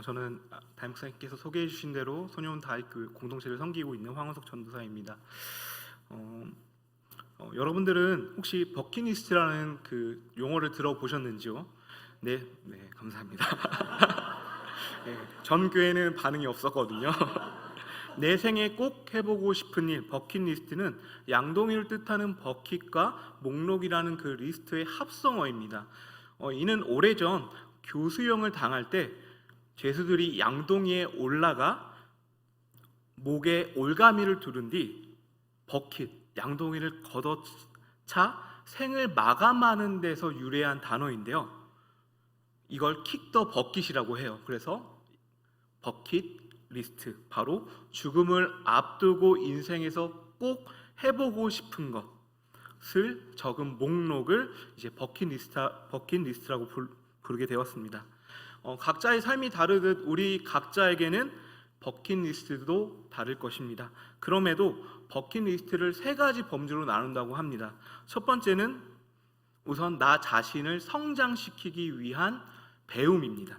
저는 담임 목사님께서 소개해 주신 대로 소년 다윗교회 공동체를 섬기고 있는 황원석 전도사입니다. 여러분들은 혹시 버킷리스트라는 그 용어를 들어보셨는지요? 네, 감사합니다. 네, 전 교회는 반응이 없었거든요. 내 생에 꼭 해보고 싶은 일, 버킷리스트는 양동이를 뜻하는 버킷과 목록이라는 그 리스트의 합성어입니다. 이는 오래전 교수형을 당할 때 죄수들이 양동이에 올라가 목에 올가미를 두른 뒤 버킷, 양동이를 걷어차 생을 마감하는 데서 유래한 단어인데요. 이걸 킥 더 버킷이라고 해요. 그래서 버킷 리스트, 바로 죽음을 앞두고 인생에서 꼭 해보고 싶은 것을 적은 목록을 이제 버킷리스트라고 부르게 되었습니다. 각자의 삶이 다르듯 우리 각자에게는 버킷리스트도 다를 것입니다. 그럼에도 버킷리스트를 세 가지 범주로 나눈다고 합니다. 첫 번째는 우선 나 자신을 성장시키기 위한 배움입니다.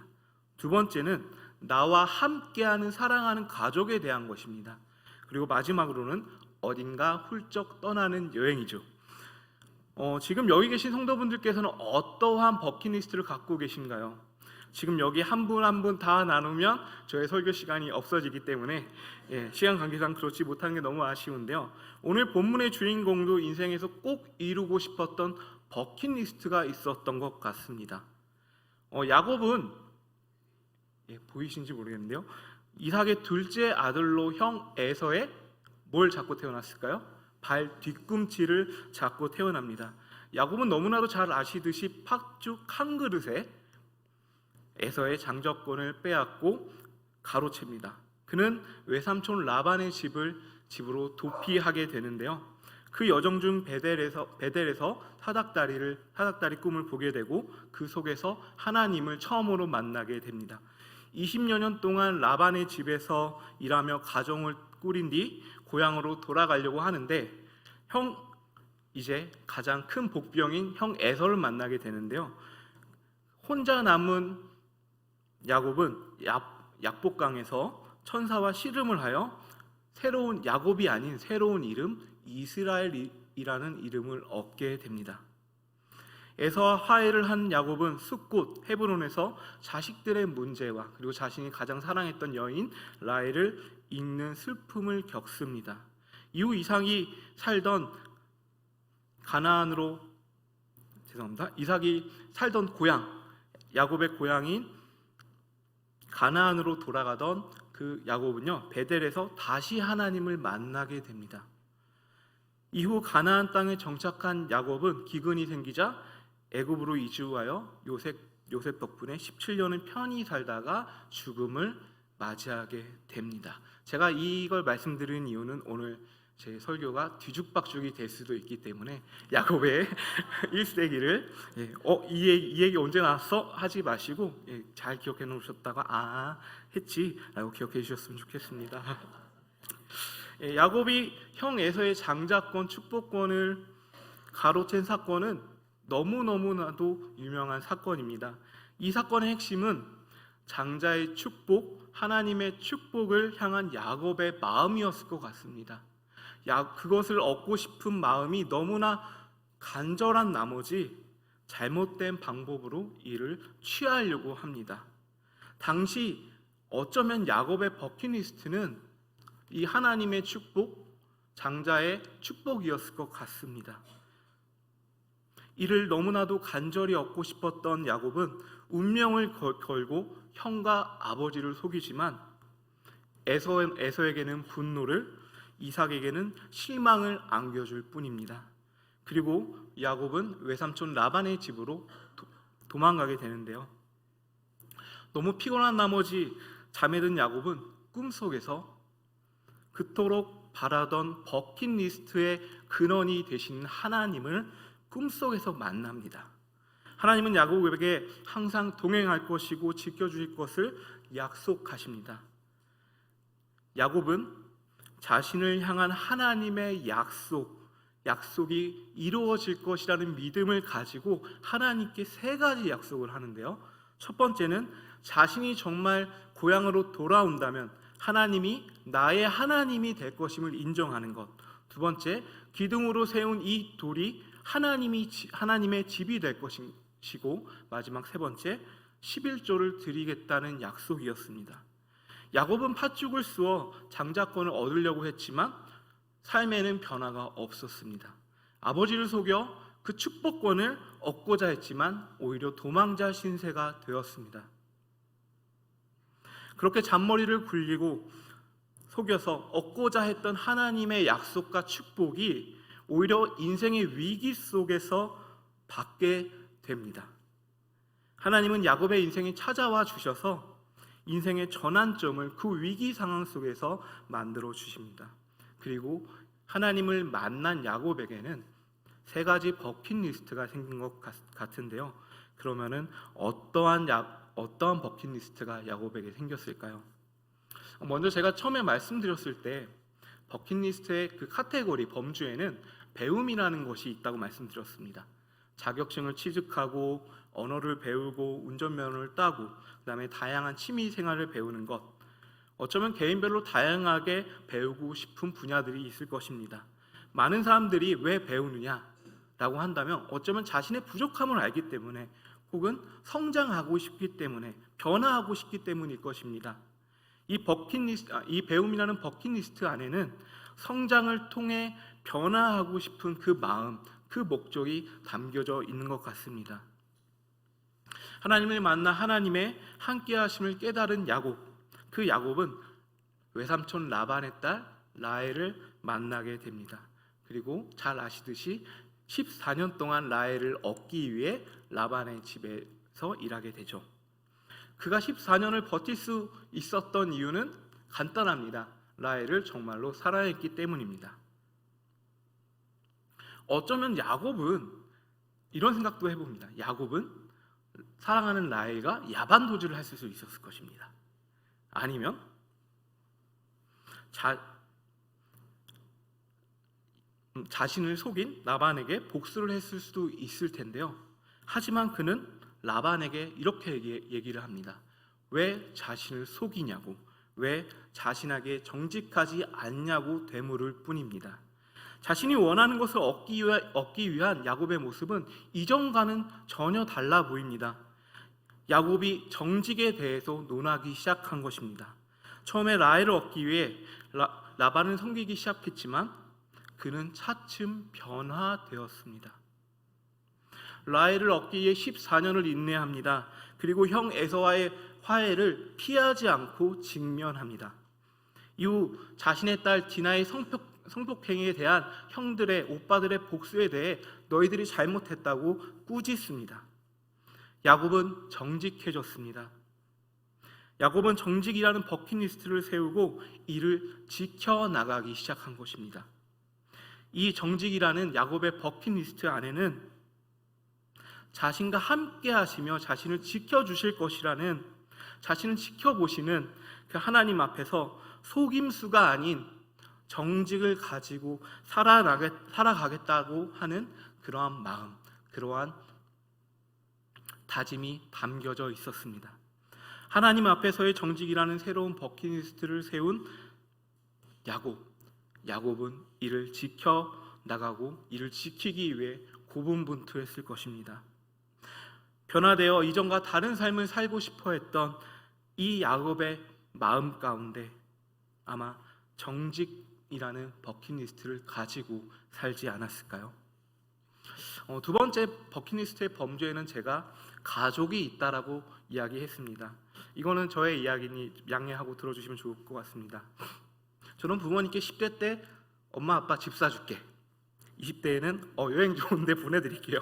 두 번째는 나와 함께하는 사랑하는 가족에 대한 것입니다. 그리고 마지막으로는 어딘가 훌쩍 떠나는 여행이죠. 지금 여기 계신 성도분들께서는 어떠한 버킷리스트를 갖고 계신가요? 지금 여기 한 분 한 분 다 나누면 저의 설교 시간이 없어지기 때문에 시간 관계상 그렇지 못하는 게 너무 아쉬운데요. 오늘 본문의 주인공도 인생에서 꼭 이루고 싶었던 버킷리스트가 있었던 것 같습니다. 야곱은 보이신지 모르겠는데요. 이삭의 둘째 아들로 형 에서의 뭘 잡고 태어났을까요? 발 뒤꿈치를 잡고 태어납니다. 야곱은 너무나도 잘 아시듯이 팥죽 한 그릇에 에서의 장자권을 빼앗고 가로챕니다. 그는 외삼촌 라반의 집으로 도피하게 되는데요. 그 여정 중 베델에서 사닥다리 꿈을 보게 되고 그 속에서 하나님을 처음으로 만나게 됩니다. 20여 년 동안 라반의 집에서 일하며 가정을 꾸린 뒤 고향으로 돌아가려고 하는데 이제 가장 큰 복병인 형 에서를 만나게 되는데요. 혼자 남은 야곱은 약복강에서 천사와 씨름을 하여 새로운 야곱이 아닌 새로운 이름 이스라엘이라는 이름을 얻게 됩니다. 에서와 화해를 한 야곱은 숫곳 헤브론에서 자식들의 문제와 그리고 자신이 가장 사랑했던 여인 라헬을 잃는 슬픔을 겪습니다. 이후 이삭이 살던 고향, 야곱의 고향인 가나안으로 돌아가던 그 야곱은요, 베델에서 다시 하나님을 만나게 됩니다. 이후 가나안 땅에 정착한 야곱은 기근이 생기자 애굽으로 이주하여 요셉 덕분에 17년을 편히 살다가 죽음을 맞이하게 됩니다. 제가 이걸 말씀드리는 이유는 오늘 제 설교가 뒤죽박죽이 될 수도 있기 때문에 야곱의 1세기를 이 얘기 언제 나왔어? 하지 마시고 잘 기억해 놓으셨다가 했지라고 기억해 주셨으면 좋겠습니다. 야곱이 형 에서의 장자권, 축복권을 가로챈 사건은 너무나도 유명한 사건입니다. 이 사건의 핵심은 장자의 축복, 하나님의 축복을 향한 야곱의 마음이었을 것 같습니다. 그것을 얻고 싶은 마음이 너무나 간절한 나머지 잘못된 방법으로 이를 취하려고 합니다. 당시 어쩌면 야곱의 버킷리스트는 이 하나님의 축복, 장자의 축복이었을 것 같습니다. 이를 너무나도 간절히 얻고 싶었던 야곱은 운명을 걸고 형과 아버지를 속이지만 에서에게는 분노를, 이삭에게는 실망을 안겨줄 뿐입니다. 그리고 야곱은 외삼촌 라반의 집으로 도망가게 되는데요. 너무 피곤한 나머지 잠에 든 야곱은 꿈속에서 그토록 바라던 버킷리스트의 근원이 되신 하나님을 꿈속에서 만납니다. 하나님은 야곱에게 항상 동행할 것이고 지켜주실 것을 약속하십니다. 야곱은 자신을 향한 하나님의 약속이 이루어질 것이라는 믿음을 가지고 하나님께 세 가지 약속을 하는데요. 첫 번째는 자신이 정말 고향으로 돌아온다면 하나님이 나의 하나님이 될 것임을 인정하는 것. 두 번째, 기둥으로 세운 이 돌이 하나님의 집이 될 것이고, 마지막 세 번째, 11조를 드리겠다는 약속이었습니다. 야곱은 팥죽을 쑤어 장자권을 얻으려고 했지만 삶에는 변화가 없었습니다. 아버지를 속여 그 축복권을 얻고자 했지만 오히려 도망자 신세가 되었습니다. 그렇게 잔머리를 굴리고 속여서 얻고자 했던 하나님의 약속과 축복이 오히려 인생의 위기 속에서 받게 됩니다. 하나님은 야곱의 인생에 찾아와 주셔서 인생의 전환점을 그 위기 상황 속에서 만들어 주십니다. 그리고 하나님을 만난 야곱에게는 세 가지 버킷리스트가 생긴 것 같은데요. 그러면은 어떠한 버킷리스트가 야곱에게 생겼을까요? 먼저 제가 처음에 말씀드렸을 때 버킷리스트의 그 카테고리 범주에는 배움이라는 것이 있다고 말씀드렸습니다. 자격증을 취득하고 언어를 배우고 운전면허를 따고 그다음에 다양한 취미 생활을 배우는 것, 어쩌면 개인별로 다양하게 배우고 싶은 분야들이 있을 것입니다. 많은 사람들이 왜 배우느냐라고 한다면 어쩌면 자신의 부족함을 알기 때문에 혹은 성장하고 싶기 때문에 변화하고 싶기 때문일 것입니다. 이 배움이라는 버킷리스트 안에는 성장을 통해 변화하고 싶은 그 마음, 그 목적이 담겨져 있는 것 같습니다. 하나님을 만나 하나님의 함께하심을 깨달은 야곱, 그 야곱은 외삼촌 라반의 딸 라헬을 만나게 됩니다. 그리고 잘 아시듯이 14년 동안 라헬을 얻기 위해 라반의 집에서 일하게 되죠. 그가 14년을 버틸 수 있었던 이유는 간단합니다. 라헬을 정말로 사랑했기 때문입니다. 어쩌면 야곱은 이런 생각도 해봅니다. 야곱은 사랑하는 라헬과 야반도주를 했을 수 있었을 것입니다. 아니면 자신을 속인 라반에게 복수를 했을 수도 있을 텐데요. 하지만 그는 라반에게 이렇게 얘기를 합니다. 왜 자신을 속이냐고, 왜 자신에게 정직하지 않냐고 되물을 뿐입니다. 자신이 원하는 것을 얻기 위한 야곱의 모습은 이전과는 전혀 달라 보입니다. 야곱이 정직에 대해서 논하기 시작한 것입니다. 처음에 라헬을 얻기 위해 라반을 섬기기 시작했지만 그는 차츰 변화되었습니다. 라헬을 얻기 위해 14년을 인내합니다. 그리고 형 에서와의 화해를 피하지 않고 직면합니다. 이후 자신의 딸 디나의 성폭행에 대한 오빠들의 복수에 대해 너희들이 잘못했다고 꾸짖습니다. 야곱은 정직해졌습니다. 야곱은 정직이라는 버킷리스트를 세우고 이를 지켜나가기 시작한 것입니다. 이 정직이라는 야곱의 버킷리스트 안에는 자신과 함께 하시며 자신을 지켜주실 것이라는, 자신을 지켜보시는 그 하나님 앞에서 속임수가 아닌 정직을 가지고 살아가겠다고 하는 그러한 마음, 그러한 다짐이 담겨져 있었습니다. 하나님 앞에서의 정직이라는 새로운 버킷리스트를 세운 야곱은 이를 지켜나가고 이를 지키기 위해 고분분투했을 것입니다. 변화되어 이전과 다른 삶을 살고 싶어 했던 이 야곱의 마음 가운데 아마 정직이라는 버킷리스트를 가지고 살지 않았을까요? 두 번째 버킷리스트의 범주에는 제가 가족이 있다라고 이야기했습니다. 이거는 저의 이야기니 양해하고 들어주시면 좋을 것 같습니다. 저는 부모님께 10대 때 엄마 아빠 집 사줄게, 20대에는 여행 좋은데 보내드릴게요,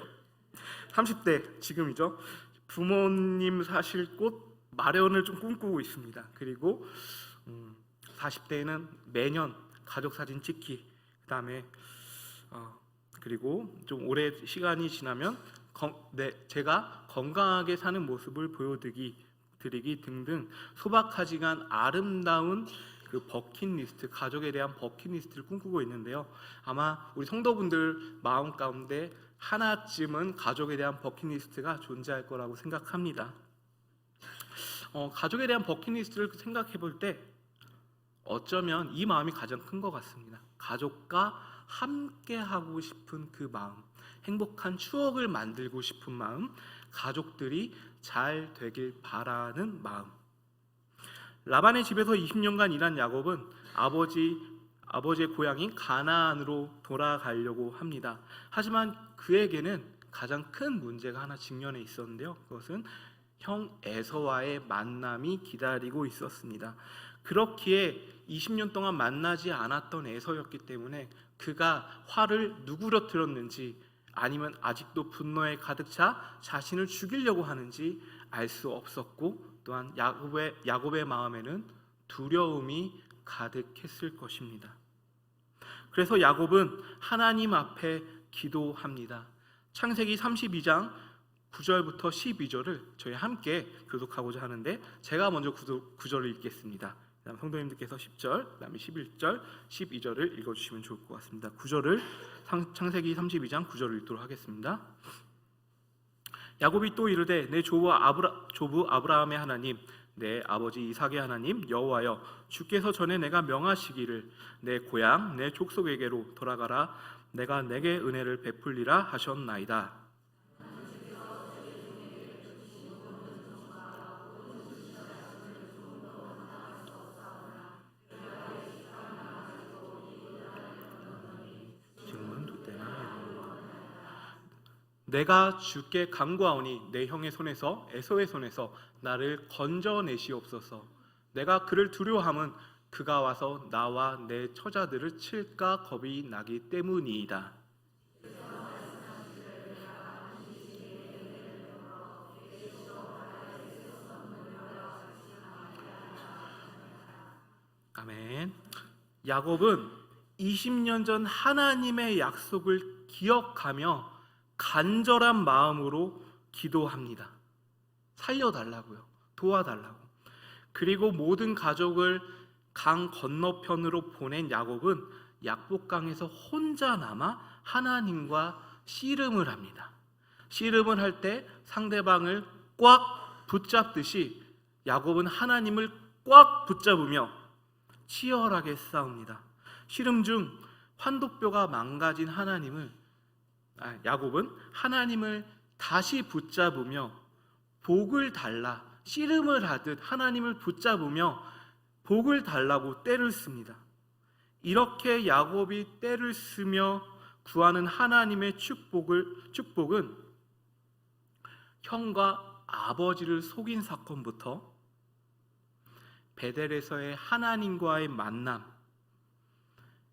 30대 지금이죠, 부모님 사실 곳 마련을 좀 꿈꾸고 있습니다. 그리고 40대에는 매년 가족 사진 찍기, 그다음에 그리고 좀 오래 시간이 지나면 제가 건강하게 사는 모습을 보여드리기 등등 소박하지만 아름다운 그 버킷리스트, 가족에 대한 버킷리스트를 꿈꾸고 있는데요. 아마 우리 성도분들 마음 가운데 하나쯤은 가족에 대한 버킷리스트가 존재할 거라고 생각합니다. 가족에 대한 버킷리스트를 생각해 볼 때 어쩌면 이 마음이 가장 큰 것 같습니다. 가족과 함께 하고 싶은 그 마음, 행복한 추억을 만들고 싶은 마음, 가족들이 잘 되길 바라는 마음. 라반의 집에서 20년간 일한 야곱은 아버지의 고향인 가나안으로 돌아가려고 합니다. 하지만 그에게는 가장 큰 문제가 하나 직면해 있었는데요. 그것은 형 에서와의 만남이 기다리고 있었습니다. 그렇기에 20년 동안 만나지 않았던 에서였기 때문에 그가 화를 누구러뜨렸는지 아니면 아직도 분노에 가득 차 자신을 죽이려고 하는지 알 수 없었고, 또한 야곱의 마음에는 두려움이 가득했을 것입니다. 그래서 야곱은 하나님 앞에 기도합니다. 창세기 32장 9절부터 12절을 저희 함께 교독하고자 하는데, 제가 먼저 9절을 읽겠습니다. 그다음 성도님들께서 10절, 그다음에 11절, 12절을 읽어주시면 좋을 것 같습니다. 9절을 창세기 32장 9절을 읽도록 하겠습니다. 야곱이 또 이르되 내 조부 아브라함의 하나님, 내 아버지 이삭의 하나님 여호와여, 주께서 전에 내가 명하시기를 내 고향 내 족속에게로 돌아가라, 내가 내게 은혜를 베풀리라 하셨나이다. 내가 주께 간구하오니 내 형의 손에서 에서의 손에서 나를 건져내시옵소서. 내가 그를 두려워함은 그가 와서 나와 내 처자들을 칠까 겁이 나기 때문이이다. 아멘. 야곱은 20년 전 하나님의 약속을 기억하며 간절한 마음으로 기도합니다. 살려달라고요. 도와달라고. 그리고 모든 가족을 강 건너편으로 보낸 야곱은 약복강에서 혼자 남아 하나님과 씨름을 합니다. 씨름을 할 때 상대방을 꽉 붙잡듯이 야곱은 하나님을 꽉 붙잡으며 치열하게 싸웁니다. 씨름 중 환도뼈가 망가진 야곱은 하나님을 다시 붙잡으며 복을 달라, 씨름을 하듯 하나님을 붙잡으며 복을 달라고 떼를 씁니다. 이렇게 야곱이 떼를 쓰며 구하는 하나님의 축복은 형과 아버지를 속인 사건부터 베델에서의 하나님과의 만남,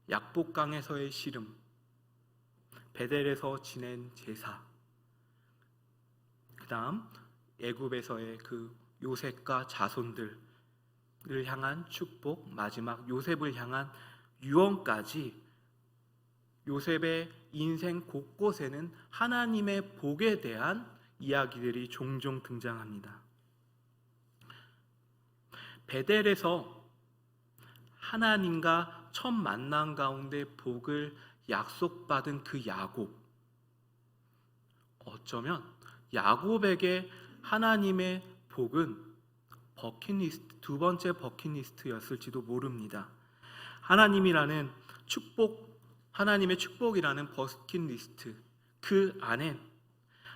약복강에서의 씨름, 베델에서 지낸 제사, 그 다음 애굽에서의 그 요셉과 자손들을 향한 축복, 마지막 요셉을 향한 유언까지 요셉의 인생 곳곳에는 하나님의 복에 대한 이야기들이 종종 등장합니다. 베델에서 하나님과 첫 만남 가운데 복을 약속받은 그 야곱, 어쩌면 야곱에게 하나님의 복은 두 번째 버킷리스트였을지도 모릅니다. 하나님의 축복이라는 버킷리스트, 그 안엔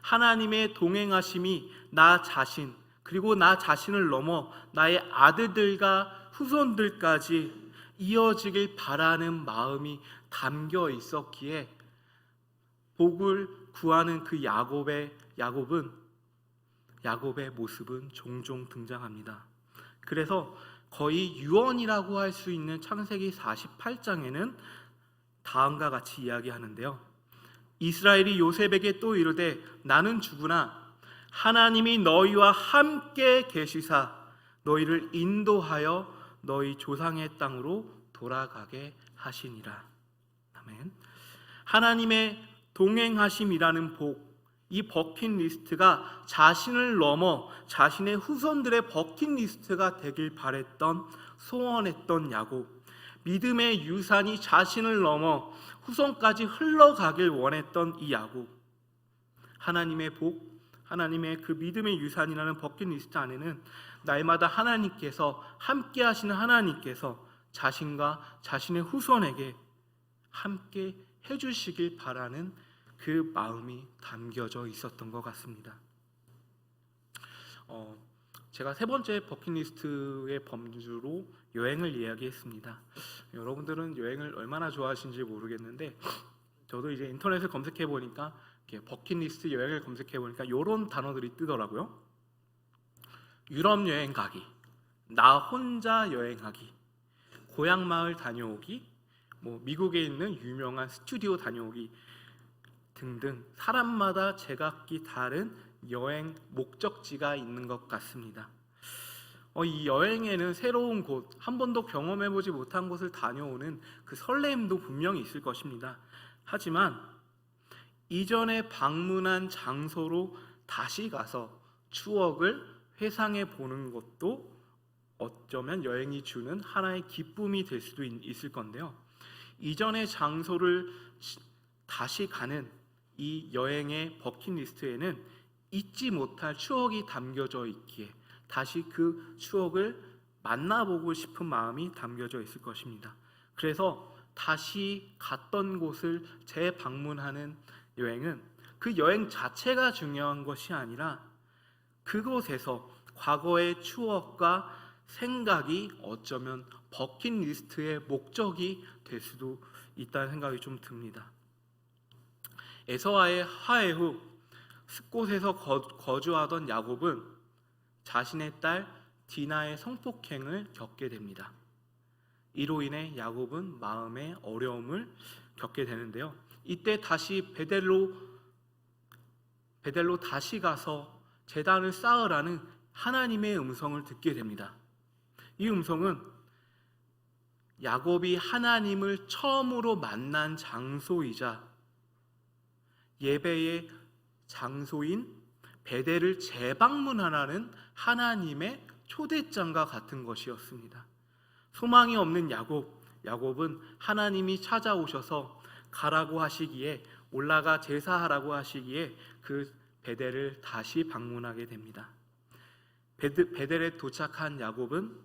하나님의 동행하심이 나 자신, 그리고 나 자신을 넘어 나의 아들들과 후손들까지 이어지길 바라는 마음이 담겨 있었기에 복을 구하는 그 야곱의 모습은 종종 등장합니다. 그래서 거의 유언이라고 할 수 있는 창세기 48장에는 다음과 같이 이야기하는데요. 이스라엘이 요셉에게 또 이르되 나는 죽으나 하나님이 너희와 함께 계시사 너희를 인도하여 너희 조상의 땅으로 돌아가게 하시니라. 아멘. 하나님의 동행하심이라는 복, 이 버킷리스트가 자신을 넘어 자신의 후손들의 버킷리스트가 되길 바랬던, 소원했던 야곱, 믿음의 유산이 자신을 넘어 후손까지 흘러가길 원했던 이 야곱, 하나님의 복, 하나님의 그 믿음의 유산이라는 버킷리스트 안에는 날마다 하나님께서 함께 하시는 하나님께서 자신과 자신의 후손에게 함께 해주시길 바라는 그 마음이 담겨져 있었던 것 같습니다. 제가 세 번째 버킷리스트의 범주로 여행을 이야기했습니다. 여러분들은 여행을 얼마나 좋아하시는지 모르겠는데 저도 이제 인터넷을 검색해 보니까 버킷리스트 여행을 검색해 보니까 이런 단어들이 뜨더라고요. 유럽 여행 가기, 나 혼자 여행하기, 고향 마을 다녀오기, 미국에 있는 유명한 스튜디오 다녀오기 등등 사람마다 제각기 다른 여행 목적지가 있는 것 같습니다. 이 여행에는 새로운 곳, 한 번도 경험해보지 못한 곳을 다녀오는 그 설렘도 분명히 있을 것입니다. 하지만 이전에 방문한 장소로 다시 가서 추억을 회상해 보는 것도 어쩌면 여행이 주는 하나의 기쁨이 될 수도 있을 건데요. 이전의 장소를 다시 가는 이 여행의 버킷리스트에는 잊지 못할 추억이 담겨져 있기에 다시 그 추억을 만나보고 싶은 마음이 담겨져 있을 것입니다. 그래서 다시 갔던 곳을 재방문하는 여행은 그 여행 자체가 중요한 것이 아니라 그곳에서 과거의 추억과 생각이 어쩌면 버킷리스트의 목적이 될 수도 있다는 생각이 좀 듭니다. 에서와의 화해 후 숲곳에서 거주하던 야곱은 자신의 딸 디나의 성폭행을 겪게 됩니다. 이로 인해 야곱은 마음의 어려움을 겪게 되는데요. 이때 다시 베델로 다시 가서 제단을 쌓으라는 하나님의 음성을 듣게 됩니다. 이 음성은 야곱이 하나님을 처음으로 만난 장소이자 예배의 장소인 베델을 재방문하라는 하나님의 초대장과 같은 것이었습니다. 소망이 없는 야곱은 하나님이 찾아오셔서 가라고 하시기에, 올라가 제사하라고 하시기에 그 베델을 다시 방문하게 됩니다. 베델에 도착한 야곱은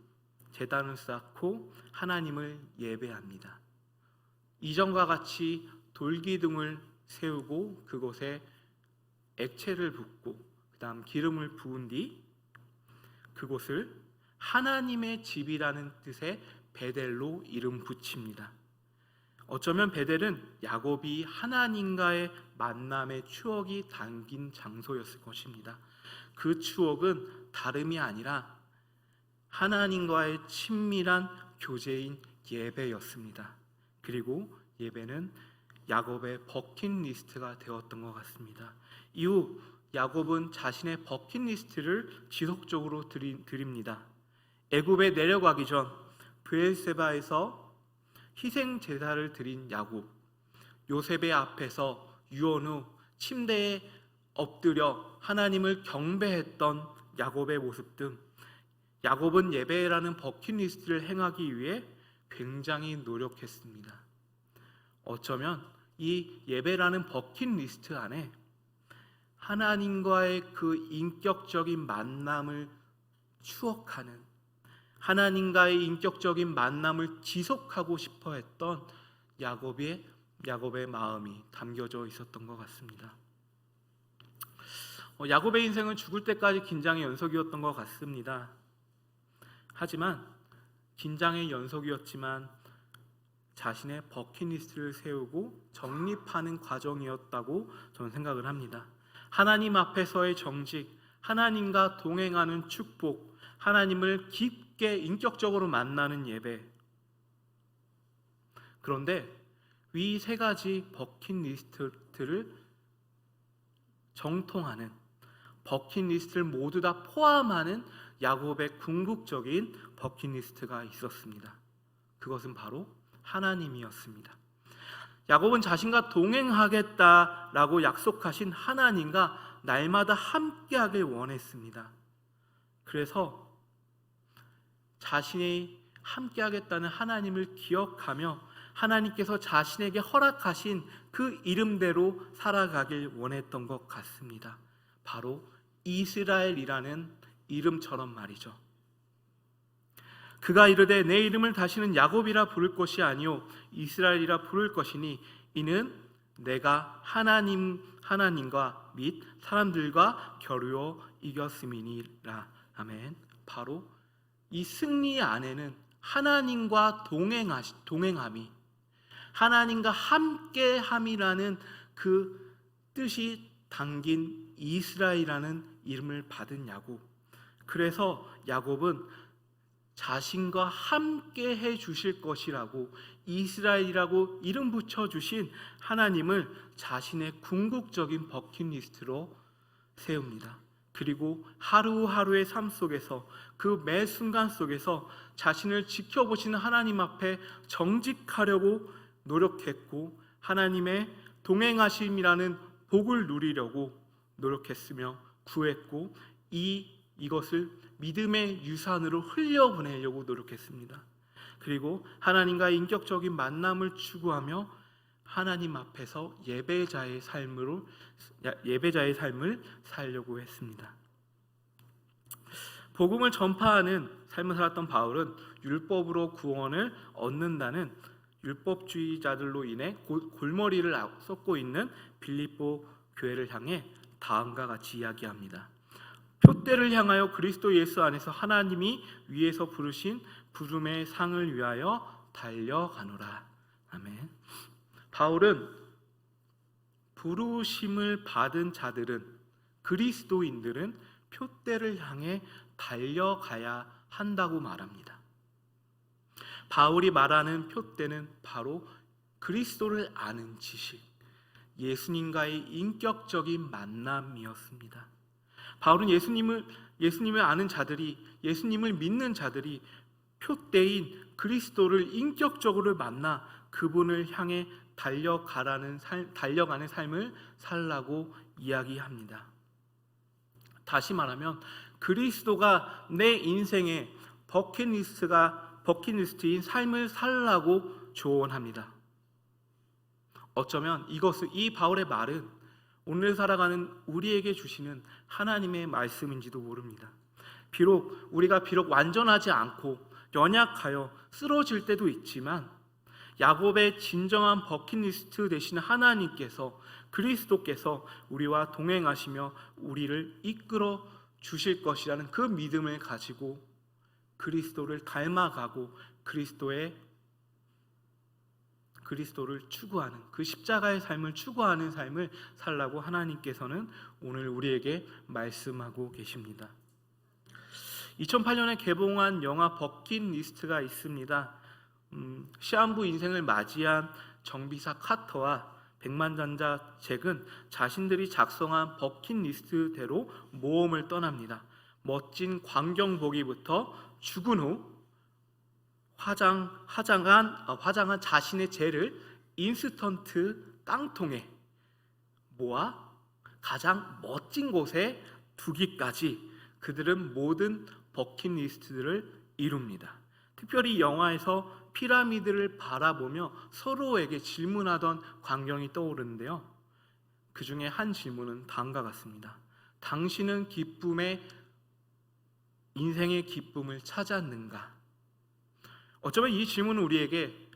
제단을 쌓고 하나님을 예배합니다. 이전과 같이 돌기둥을 세우고 그곳에 액체를 붓고 그 다음 기름을 부은 뒤 그곳을 하나님의 집이라는 뜻의 베델로 이름 붙입니다. 어쩌면 베델은 야곱이 하나님과의 만남의 추억이 담긴 장소였을 것입니다. 그 추억은 다름이 아니라 하나님과의 친밀한 교제인 예배였습니다. 그리고 예배는 야곱의 버킷리스트가 되었던 것 같습니다. 이후 야곱은 자신의 버킷리스트를 지속적으로 드립니다. 애굽에 내려가기 전 브엘세바에서 희생 제사를 드린 야곱, 요셉의 앞에서 유언 후 침대에 엎드려 하나님을 경배했던 야곱의 모습 등 야곱은 예배라는 버킷리스트를 행하기 위해 굉장히 노력했습니다. 어쩌면 이 예배라는 버킷리스트 안에 하나님과의 그 인격적인 만남을 추억하는, 하나님과의 인격적인 만남을 지속하고 싶어 했던 야곱의 마음이 담겨져 있었던 것 같습니다. 야곱의 인생은 죽을 때까지 긴장의 연속이었던 것 같습니다. 하지만 긴장의 연속이었지만 자신의 버킷리스트를 세우고 정립하는 과정이었다고 저는 생각을 합니다. 하나님 앞에서의 정직, 하나님과 동행하는 축복, 하나님을 깊게 인격적으로 만나는 예배. 그런데 위 세 가지 버킷리스트를 정통하는, 버킷리스트를 모두 다 포함하는 야곱의 궁극적인 버킷리스트가 있었습니다. 그것은 바로 하나님이었습니다. 야곱은 자신과 동행하겠다라고 약속하신 하나님과 날마다 함께하길 원했습니다. 그래서 자신이 함께하겠다는 하나님을 기억하며 하나님께서 자신에게 허락하신 그 이름대로 살아가길 원했던 것 같습니다. 바로 이스라엘이라는 이름처럼 말이죠. 그가 이르되 내 이름을 다시는 야곱이라 부를 것이 아니요 이스라엘이라 부를 것이니 이는 내가 하나님과 및 사람들과 겨루어 이겼음이니라. 아멘. 바로 이 승리 안에는 하나님과 동행함이, 하나님과 함께함이라는 그 뜻이 담긴 이스라엘이라는 이름을 받은 야곱. 그래서 야곱은 자신과 함께 해 주실 것이라고 이스라엘이라고 이름 붙여 주신 하나님을 자신의 궁극적인 버킷리스트로 세웁니다. 그리고 하루하루의 삶 속에서 그 매 순간 속에서 자신을 지켜보시는 하나님 앞에 정직하려고 노력했고 하나님의 동행하심이라는 복을 누리려고 노력했으며 구했고 이것을 믿음의 유산으로 흘려보내려고 노력했습니다. 그리고 하나님과 인격적인 만남을 추구하며 하나님 앞에서 예배자의 삶을 살려고 했습니다. 복음을 전파하는 삶을 살았던 바울은 율법으로 구원을 얻는다는 율법주의자들로 인해 골머리를 쏟고 있는 빌립보 교회를 향해 다음과 같이 이야기합니다. 표대를 향하여 그리스도 예수 안에서 하나님이 위에서 부르신 부름의 상을 위하여 달려가노라. 아멘. 바울은 부르심을 받은 자들은, 그리스도인들은 표대를 향해 달려가야 한다고 말합니다. 바울이 말하는 표대는 바로 그리스도를 아는 지식, 예수님과의 인격적인 만남이었습니다. 바울은 예수님을 아는 자들이, 예수님을 믿는 자들이 표대인 그리스도를 인격적으로 만나 그분을 향해 달려가는 삶을 살라고 이야기합니다. 다시 말하면 그리스도가 내 인생의 버킷리스트인 삶을 살라고 조언합니다. 어쩌면 이 바울의 말은 오늘 살아가는 우리에게 주시는 하나님의 말씀인지도 모릅니다. 우리가 비록 완전하지 않고 연약하여 쓰러질 때도 있지만 야곱의 진정한 버킷리스트 되시는 하나님께서, 그리스도께서 우리와 동행하시며 우리를 이끌어 주실 것이라는 그 믿음을 가지고 그리스도를 닮아가고 그리스도를 추구하는, 그 십자가의 삶을 추구하는 삶을 살라고 하나님께서는 오늘 우리에게 말씀하고 계십니다. 2008년에 개봉한 영화 버킷리스트가 있습니다. 시한부 인생을 맞이한 정비사 카터와 백만장자 잭은 자신들이 작성한 버킷리스트대로 모험을 떠납니다. 멋진 광경보기부터 죽은 후 화장한 자신의 죄를 인스턴트 깡통에 모아 가장 멋진 곳에 두기까지 그들은 모든 버킷리스트들을 이룹니다. 특별히 영화에서 피라미드를 바라보며 서로에게 질문하던 광경이 떠오르는데요. 그 중에 한 질문은 다음과 같습니다. 당신은 인생의 기쁨을 찾았는가? 어쩌면 이 질문은 우리에게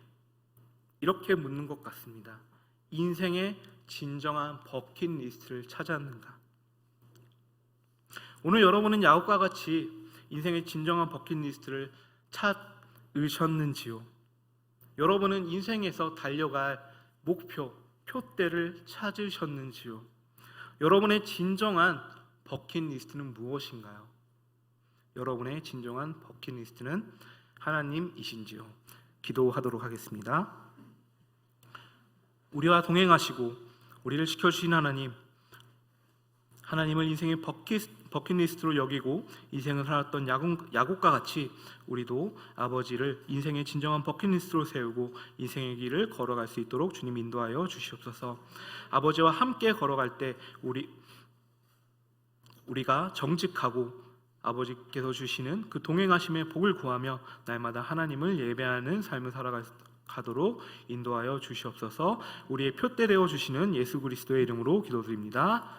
이렇게 묻는 것 같습니다. 인생의 진정한 버킷리스트를 찾았는가? 오늘 여러분은 야곱과 같이 인생의 진정한 버킷리스트를 찾으셨는지요? 여러분은 인생에서 달려갈 목표, 표대를 찾으셨는지요? 여러분의 진정한 버킷리스트는 무엇인가요? 여러분의 진정한 버킷리스트는 하나님이신지요? 기도하도록 하겠습니다. 우리와 동행하시고 우리를 지켜주신 하나님을 인생의 버킷리스트로 여기고 인생을 살았던 야곱과 같이 우리도 아버지를 인생의 진정한 버킷리스트로 세우고 인생의 길을 걸어갈 수 있도록 주님 인도하여 주시옵소서. 아버지와 함께 걸어갈 때 우리가 정직하고 아버지께서 주시는 그 동행하심의 복을 구하며 날마다 하나님을 예배하는 삶을 살아가도록 인도하여 주시옵소서. 우리의 표대 되어 주시는 예수 그리스도의 이름으로 기도드립니다.